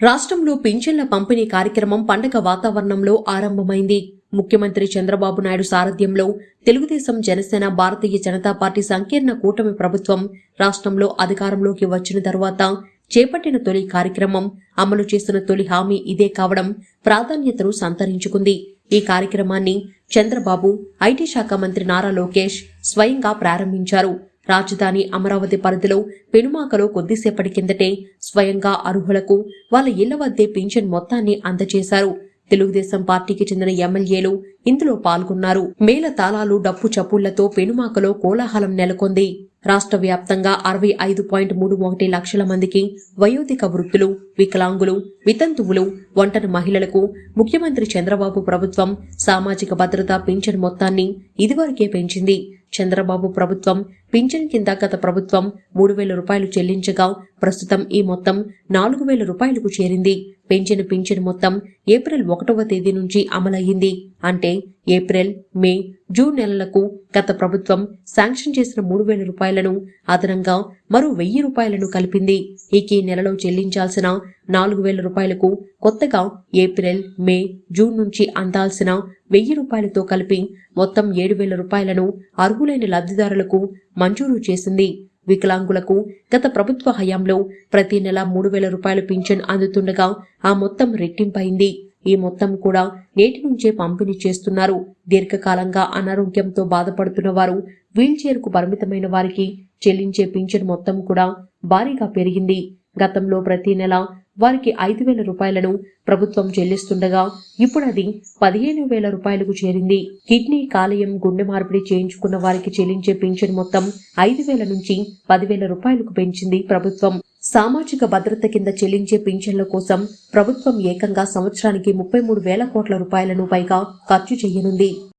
రాష్ట్రంలో పింఛన్ల పంపిణీ కార్యక్రమం పండగ వాతావరణంలో ఆరంభమైంది. ముఖ్యమంత్రి చంద్రబాబు నాయుడు సారథ్యంలో తెలుగుదేశం, జనసేన, భారతీయ జనతా పార్టీ సంకీర్ణ కూటమి ప్రభుత్వం రాష్ట్రంలో అధికారంలోకి వచ్చిన తర్వాత చేపట్టిన తొలి కార్యక్రమం, అమలు చేస్తున్న తొలి హామీ ఇదే కావడం ప్రాధాన్యతను సంతరించుకుంది. ఈ కార్యక్రమాన్ని చంద్రబాబు, ఐటీ శాఖ మంత్రి నారా లోకేష్ స్వయంగా ప్రారంభించారు. రాజధాని అమరావతి పరిధిలో పెనుమాకలో కొద్దిసేపటి కిందటే స్వయంగా అర్హులకు వాళ్ళ ఇళ్ల వద్దే పింఛన్ మొత్తాన్ని అందజేశారు. తెలుగుదేశం పార్టీకి చెందిన ఎమ్మెల్యేలు ఇందులో పాల్గొన్నారు. మేళ తాళాలు, డప్పు చప్పుళ్లతో పెనుమాకలో కోలాహలం నెలకొంది. రాష్ట్ర వ్యాప్తంగా 65.31 లక్షల మందికి వయోధిక వృద్ధులు, వికలాంగులు, వితంతువులు, ఒంటరి మహిళలకు ముఖ్యమంత్రి చంద్రబాబు ప్రభుత్వం సామాజిక భద్రతా పింఛన్ మొత్తాన్ని ఇదివరకే పెంచింది. చంద్రబాబు ప్రభుత్వం పింఛన్ కింద గత ప్రభుత్వం 3,000 రూపాయలు చెల్లించగా ప్రస్తుతం ఈ మొత్తం 4,000 రూపాయలకు చేరింది. పెంచిన పింఛన్ మొత్తం ఏప్రిల్ 1వ తేదీ నుంచి అమలయ్యింది. అంటే ఏప్రిల్, మే, జూన్ నెలలకు గత ప్రభుత్వం శాంక్షన్ చేసిన 3,000 రూపాయలను అదనంగా మరో 1,000 రూపాయలను కలిపింది. ఈ నెలలో చెల్లించాల్సిన 4,000 రూపాయలకు కొత్తగా ఏప్రిల్, మే, జూన్ నుంచి అందాల్సిన 1,000 రూపాయలతో కలిపి మొత్తం 7,000 రూపాయలను అర్హులైన లబ్ధిదారులకు మంజూరు చేసింది. వికలాంగులకు గత ప్రభుత్వ హయాంలో ప్రతి నెల 3,000 రూపాయల పింఛన్ అందుతుండగా ఆ మొత్తం రెట్టింపైంది. ఈ మొత్తం కూడా నేటి నుంచే పంపిణీ చేస్తున్నారు. దీర్ఘకాలంగా అనారోగ్యంతో బాధపడుతున్న వారు, వీల్ చైర్కు పరిమితమైన వారికి చెల్లించే పింఛన్ మొత్తం కూడా భారీగా పెరిగింది. గతంలో ప్రతి నెల వారికి 5,000 రూపాయలను ప్రభుత్వం చెల్లిస్తుండగా ఇప్పుడు అది 15,000 రూపాయలకు చేరింది. కిడ్నీ, కాలేయం, గుండె మార్పిడి చేయించుకున్న వారికి చెల్లించే పింఛన్ మొత్తం 5,000 నుంచి 10,000 రూపాయలకు పెంచింది ప్రభుత్వం. సామాజిక భద్రత కింద చెల్లించే పింఛన్ల కోసం ప్రభుత్వం ఏకంగా సంవత్సరానికి 33,000 కోట్ల రూపాయలను పైగా ఖర్చు చేయనుంది.